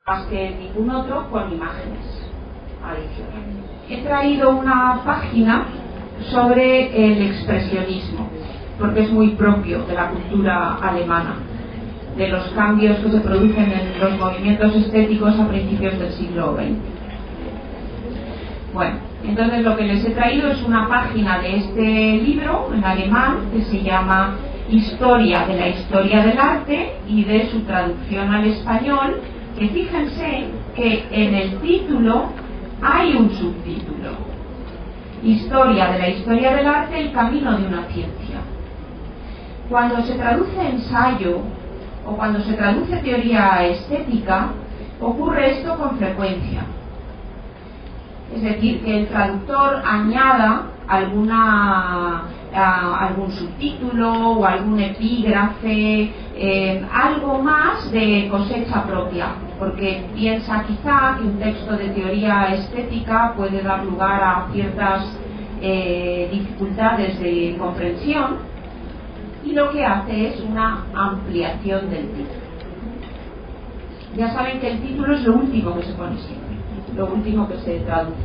más que ningún otro con imágenes adicionales. He traído una página sobre el expresionismo, porque es muy propio de la cultura alemana, de los cambios que se producen en los movimientos estéticos a principios del siglo XX. Bueno, entonces lo que les he traído es una página de este libro en alemán que se llama Historia de la historia del arte, y de su traducción al español, que fíjense que en el título hay un subtítulo: Historia de la historia del arte, el camino de una ciencia. Cuando se traduce ensayo o cuando se traduce teoría estética, ocurre esto con frecuencia. Es decir, que el traductor añada algún subtítulo o algún epígrafe, algo más de cosecha propia, porque piensa quizá que un texto de teoría estética puede dar lugar a ciertas dificultades de comprensión, y lo que hace es una ampliación del título. Ya saben que el título es lo último que se pone siempre, lo último que se traduce,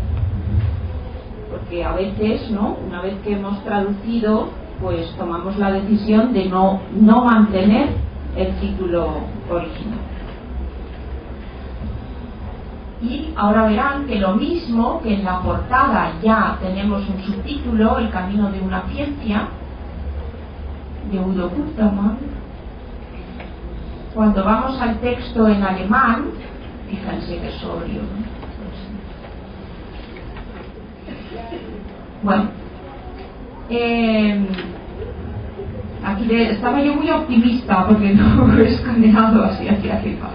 porque a veces, ¿no?, una vez que hemos traducido, pues tomamos la decisión de no mantener el título original. Y ahora verán que lo mismo que en la portada ya tenemos un subtítulo, El camino de una ciencia, de Udo Gutermann, cuando vamos al texto en alemán, fíjense que sobrio, ¿no? Bueno, aquí estaba yo muy optimista porque no he escaneado así hacia arriba.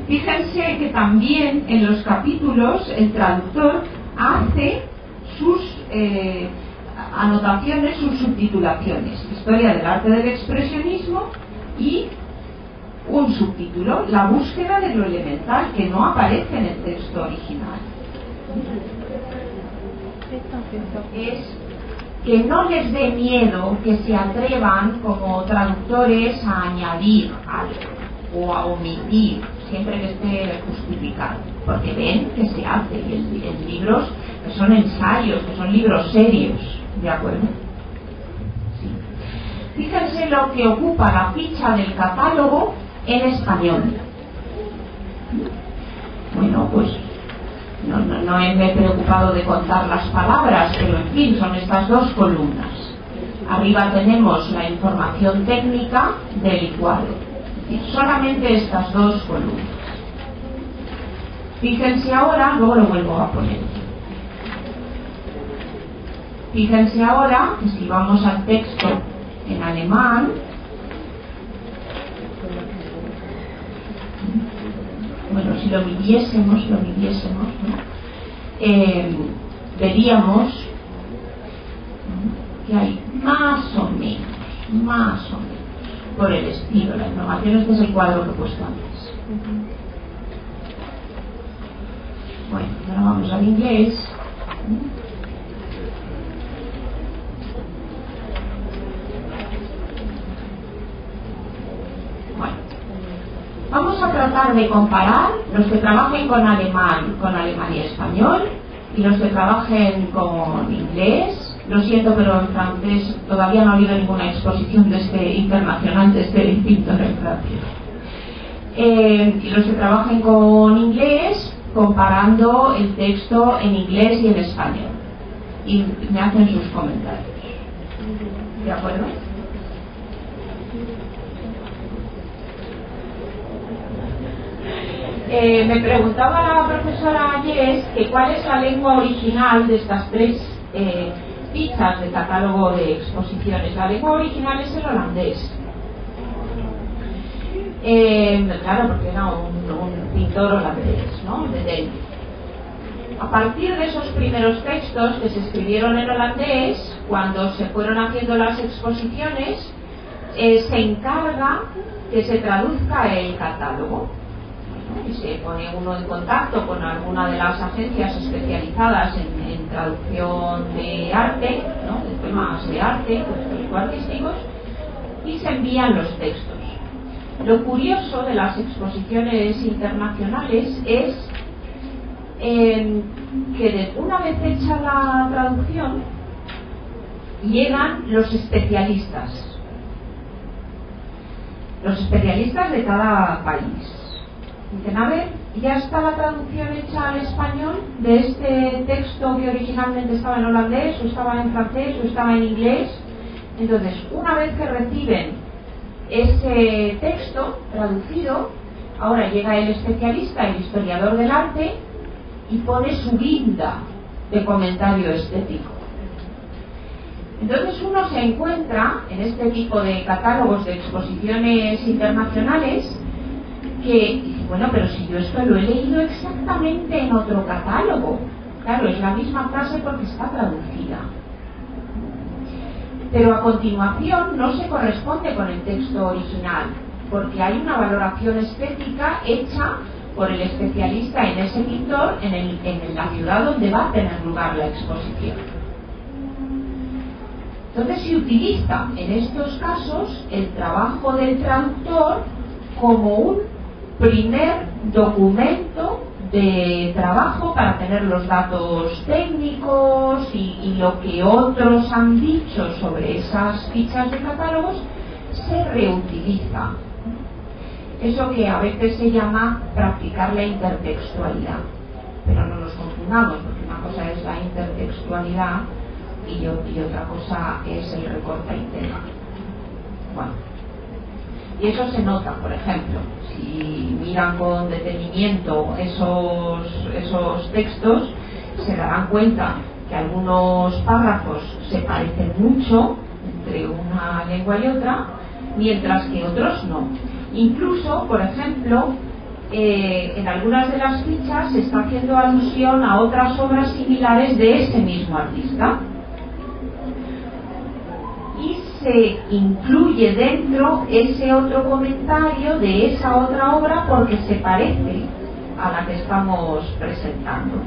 Fíjense que también en los capítulos el traductor hace sus anotaciones, sus subtitulaciones: Historia del arte del expresionismo, y un subtítulo: La búsqueda de lo elemental, que no aparece en el texto original. Es que no les dé miedo que se atrevan como traductores a añadir algo o a omitir, siempre que esté justificado, porque ven que se hace, y en libros que son ensayos, que son libros serios, ¿de acuerdo? Sí. Fíjense lo que ocupa la ficha del catálogo en español. Bueno, pues no me he preocupado de contar las palabras, pero en fin, son estas dos columnas. Arriba tenemos la información técnica del licuado, solamente estas dos columnas. Fíjense ahora, luego lo vuelvo a poner. Fíjense ahora que si vamos al texto en alemán, bueno, si lo midiésemos, ¿no? Veríamos que hay más o menos, por el estilo, la información. Este es el cuadro que he puesto antes. Bueno, ahora vamos al inglés. Bueno, vamos a tratar de comparar los que trabajen con alemán y español, y los que trabajen con inglés. Lo siento, pero en francés todavía no ha habido ninguna exposición internacional de este pintor en Francia. Y los que trabajen con inglés, comparando el texto en inglés y en español, y me hacen sus comentarios. ¿De acuerdo? Me preguntaba la profesora Jess que cuál es la lengua original de estas tres fichas de catálogo de exposiciones. La lengua original es el holandés. Claro, porque era un pintor holandés, ¿no? De Delft. A partir de esos primeros textos que se escribieron en holandés, cuando se fueron haciendo las exposiciones, se encarga que se traduzca el catálogo. Y se pone uno en contacto con alguna de las agencias especializadas en traducción de arte, ¿no?, de temas de arte, artísticos, y se envían los textos. Lo curioso de las exposiciones internacionales es que una vez hecha la traducción llegan los especialistas de cada país. Dicen, a ver, ya está la traducción hecha al español de este texto que originalmente estaba en holandés, o estaba en francés, o estaba en inglés. Entonces, una vez que reciben ese texto traducido, ahora llega el especialista, el historiador del arte, y pone su guinda de comentario estético. Entonces uno se encuentra en este tipo de catálogos de exposiciones internacionales que dice, bueno, pero si yo esto lo he leído exactamente en otro catálogo. Claro, es la misma frase porque está traducida. Pero a continuación no se corresponde con el texto original, porque hay una valoración estética hecha por el especialista en ese pintor en la ciudad donde va a tener lugar la exposición. Entonces se utiliza en estos casos el trabajo del traductor como un primer documento de trabajo para tener los datos técnicos y lo que otros han dicho sobre esas fichas de catálogos se reutiliza. Eso que a veces se llama practicar la intertextualidad. Pero no nos confundamos, porque una cosa es la intertextualidad y otra cosa es el recorte íntegro. Bueno, y eso se nota, por ejemplo, si miran con detenimiento esos textos, se darán cuenta que algunos párrafos se parecen mucho entre una lengua y otra, mientras que otros no. Incluso, por ejemplo, en algunas de las fichas se está haciendo alusión a otras obras similares de ese mismo artista. Y se incluye dentro ese otro comentario de esa otra obra porque se parece a la que estamos presentando.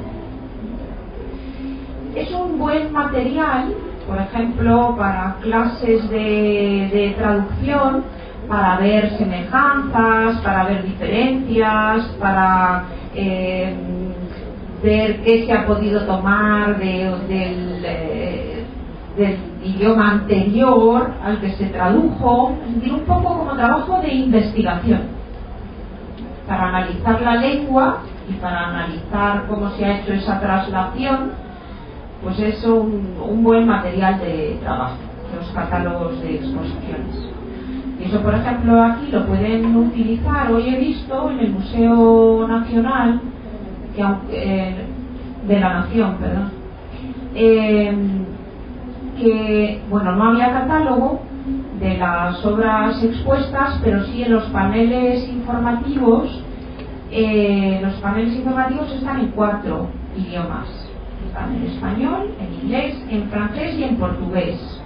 Es un buen material, por ejemplo, para clases de traducción, para ver semejanzas, para ver diferencias, para ver qué se ha podido tomar del idioma anterior al que se tradujo, y un poco como trabajo de investigación para analizar la lengua y para analizar cómo se ha hecho esa traslación. Pues es un buen material de trabajo, los catálogos de exposiciones. Y eso, por ejemplo, aquí lo pueden utilizar. Hoy he visto en el Museo Nacional de la Nación, que bueno, no había catálogo de las obras expuestas, pero sí en los paneles informativos. Los paneles informativos están en 4 idiomas. Están en español, en inglés, en francés y en portugués.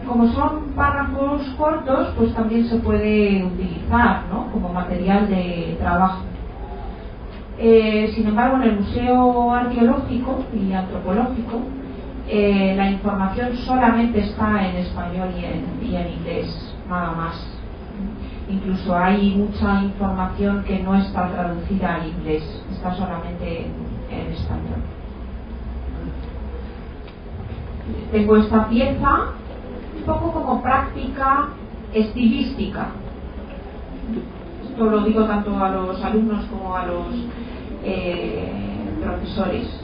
Como son párrafos cortos, pues también se puede utilizar, ¿no?, como material de trabajo. Sin embargo, en el Museo Arqueológico y Antropológico la información solamente está en español y en inglés, nada más. Incluso hay mucha información que no está traducida al inglés, está solamente en español. Tengo esta pieza un poco como práctica estilística. Esto lo digo tanto a los alumnos como a los profesores.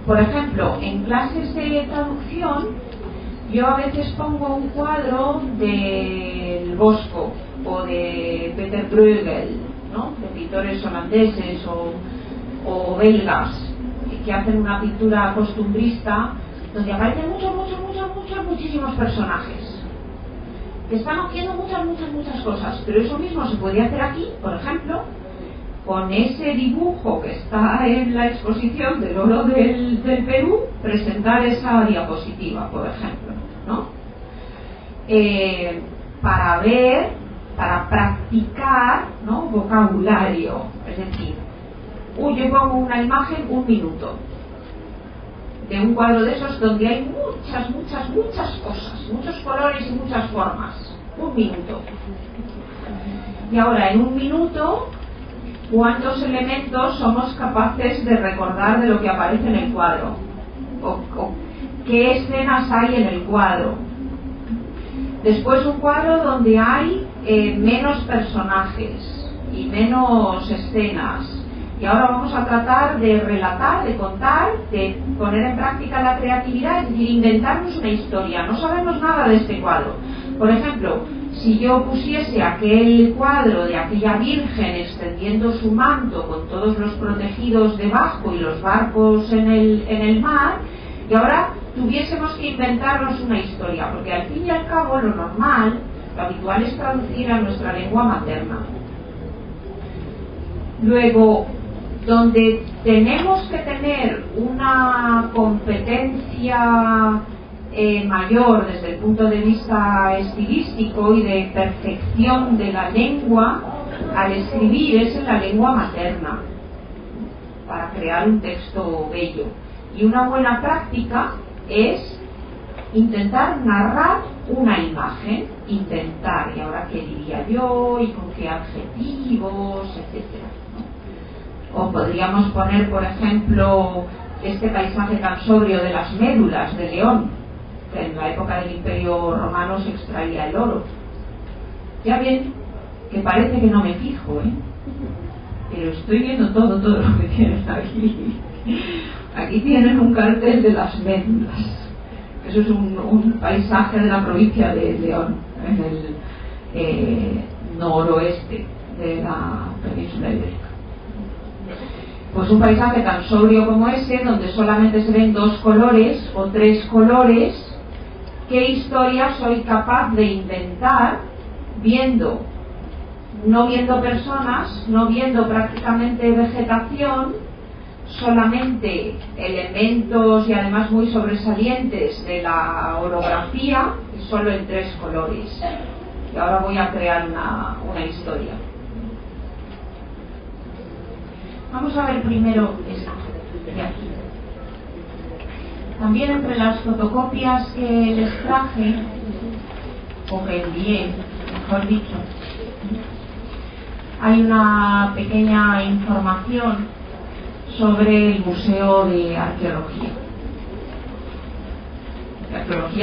Por ejemplo, en clases de traducción yo a veces pongo un cuadro del Bosco o de Peter Bruegel, ¿no?, de pintores holandeses o belgas que hacen una pintura costumbrista donde aparecen muchísimos personajes que están haciendo muchas cosas, pero eso mismo se podría hacer aquí, por ejemplo, con ese dibujo que está en la exposición del oro del Perú, presentar esa diapositiva, por ejemplo, ¿no? Para practicar, ¿no?, vocabulario. Es decir, yo pongo una imagen 1 minuto de un cuadro de esos donde hay muchas cosas, muchos colores y muchas formas. Un minuto. Y ahora, en un minuto, ¿cuántos elementos somos capaces de recordar de lo que aparece en el cuadro? O ¿qué escenas hay en el cuadro? Después, un cuadro donde hay menos personajes y menos escenas. Y ahora vamos a tratar de relatar, de contar, de poner en práctica la creatividad, es decir, inventarnos una historia. No sabemos nada de este cuadro. Por ejemplo, si yo pusiese aquel cuadro de aquella virgen extendiendo su manto con todos los protegidos debajo y los barcos en el mar, y ahora tuviésemos que inventarnos una historia, porque al fin y al cabo lo normal, lo habitual es traducir a nuestra lengua materna. Luego, donde tenemos que tener una competencia mayor desde el punto de vista estilístico y de perfección de la lengua al escribir es en la lengua materna, para crear un texto bello. Y una buena práctica es intentar narrar una imagen, intentar, y ahora qué diría yo, y con qué adjetivos, etcétera. O podríamos poner, por ejemplo, este paisaje tan sobrio de las médulas de León, que en la época del Imperio Romano se extraía el oro. Ya ven que parece que no me fijo, pero estoy viendo todo lo que tienen aquí. Aquí tienen un cartel de las médulas. Eso es un paisaje de la provincia de León, en el noroeste de la península ibérica. Pues un paisaje tan sobrio como ese, donde solamente se ven 2 colores o 3 colores, ¿qué historia soy capaz de inventar no viendo personas, no viendo prácticamente vegetación, solamente elementos y además muy sobresalientes de la orografía, y solo en 3 colores? Y ahora voy a crear una historia. Vamos a ver primero esta de aquí. También entre las fotocopias que les traje, o que envié, mejor dicho, hay una pequeña información sobre el Museo de Arqueología,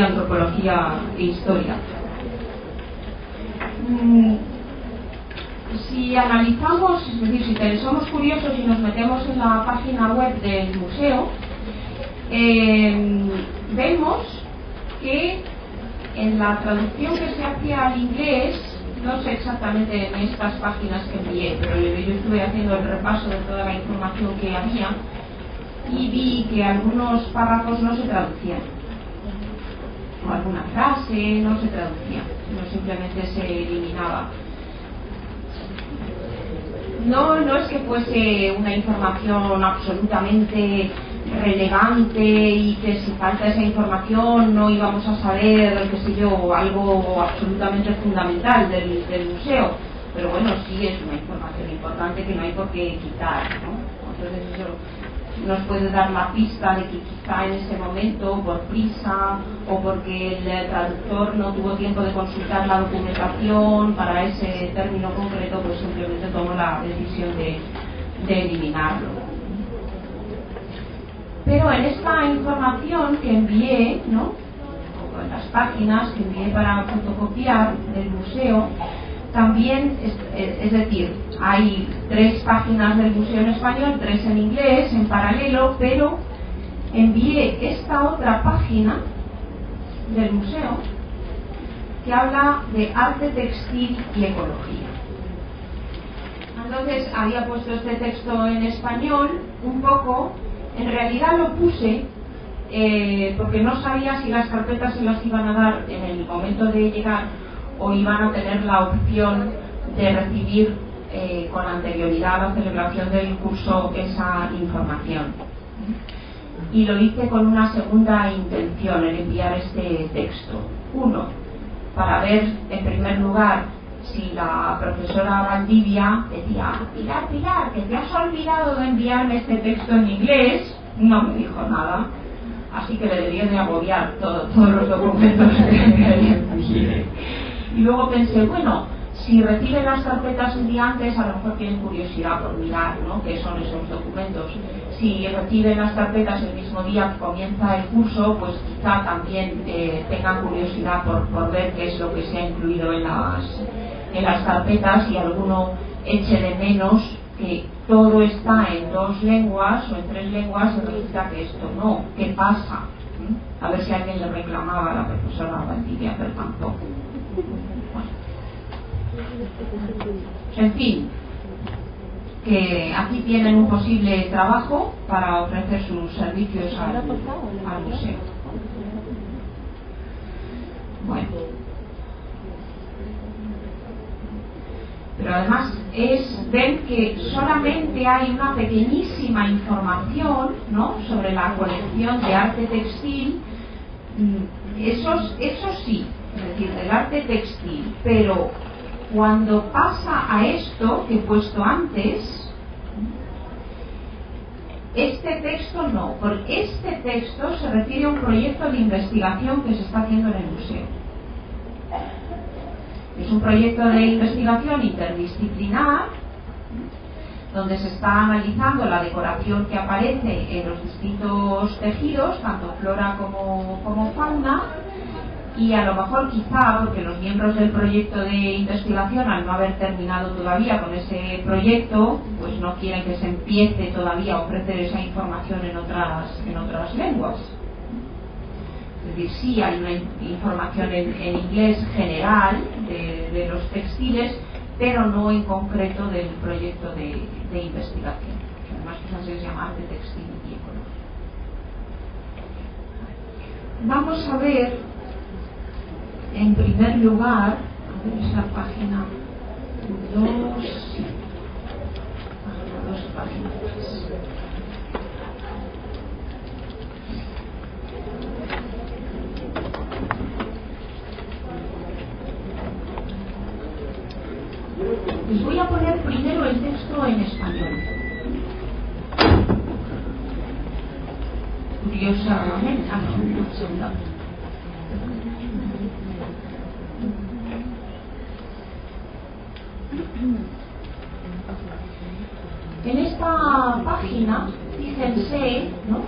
Antropología e Historia. Si analizamos, es decir, si somos curiosos y nos metemos en la página web del museo, vemos que en la traducción que se hacía al inglés, no sé exactamente en estas páginas que envié, pero yo estuve haciendo el repaso de toda la información que había y vi que algunos párrafos no se traducían, o alguna frase no se traducía, sino simplemente se eliminaba. No es que fuese una información absolutamente relevante y que si falta esa información no íbamos a saber, qué sé yo, algo absolutamente fundamental del museo, pero bueno, sí es una información importante que no hay por qué quitar, ¿no? Entonces eso nos puede dar la pista de que quizá en ese momento, por prisa o porque el traductor no tuvo tiempo de consultar la documentación para ese término concreto, pues simplemente tomó la decisión de eliminarlo. Pero en esta información que envié, ¿no?, o en las páginas que envié para fotocopiar del museo, también, es decir, hay 3 páginas del museo en español, 3 en inglés, en paralelo, pero envié esta otra página del museo que habla de arte textil y ecología. Entonces había puesto este texto en español un poco, en realidad lo puse porque no sabía si las carpetas se las iban a dar en el momento de llegar o iban a tener la opción de recibir con anterioridad a la celebración del curso esa información. Y lo hice con una segunda intención, el enviar este texto. 1, para ver en primer lugar si la profesora Valdivia decía: Pilar, que te has olvidado de enviarme este texto en inglés. No me dijo nada, así que le debía de agobiar todos los documentos que le envié. Y luego pensé, bueno, si reciben las carpetas un día antes, a lo mejor tienen curiosidad por mirar, ¿no?, qué son esos documentos. Si reciben las carpetas el mismo día que comienza el curso, pues quizá también tengan curiosidad por ver qué es lo que se ha incluido en las carpetas, y alguno eche de menos que todo está en 2 lenguas o en 3 lenguas, y resulta que esto no. ¿Qué pasa? A ver si alguien le reclamaba a la profesora Valdivia, pero tampoco. Bueno. En fin, que aquí tienen un posible trabajo para ofrecer sus servicios al museo. Bueno. Pero además ven que solamente hay una pequeñísima información, ¿no?, sobre la colección de arte textil. Eso sí, es decir, del arte textil, pero cuando pasa a esto que he puesto antes, este texto no, porque este texto se refiere a un proyecto de investigación que se está haciendo en el museo. Es un proyecto de investigación interdisciplinar donde se está analizando la decoración que aparece en los distintos tejidos, tanto flora como fauna, y a lo mejor quizá porque los miembros del proyecto de investigación, al no haber terminado todavía con ese proyecto, pues no quieren que se empiece todavía a ofrecer esa información en otras lenguas. Es decir, sí hay una información en inglés general de los textiles, pero no en concreto del proyecto de investigación, que además quizás se llama arte textil y ecología. Vamos a ver, en primer lugar, a ver esa página 2 páginas. Les voy a poner primero el texto en español. Curiosamente, un segundo. En esta página, fíjense, ¿no?,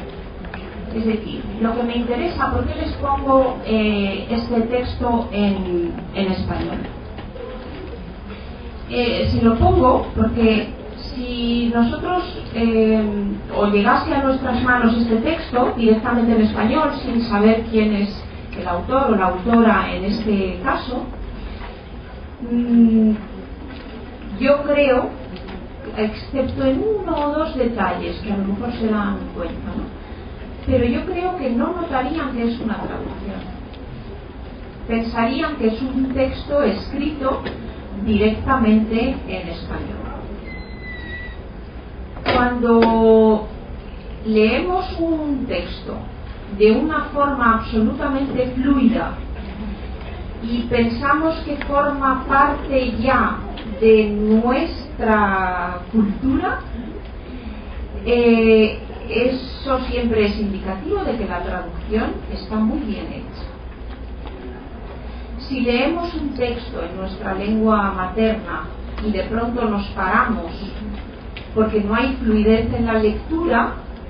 es decir, lo que me interesa, ¿por qué les pongo este texto en español? Se lo pongo porque si nosotros o llegase a nuestras manos este texto directamente en español sin saber quién es el autor o la autora en este caso, yo creo, excepto en 1 o 2 detalles que a lo mejor se dan cuenta, ¿no?, pero yo creo que no notarían que es una traducción. Pensarían que es un texto escrito directamente en español. Cuando leemos un texto de una forma absolutamente fluida y pensamos que forma parte ya de nuestra cultura, eso siempre es indicativo de que la traducción está muy bien hecha. Si leemos un texto en nuestra lengua materna y de pronto nos paramos porque no hay fluidez en la lectura,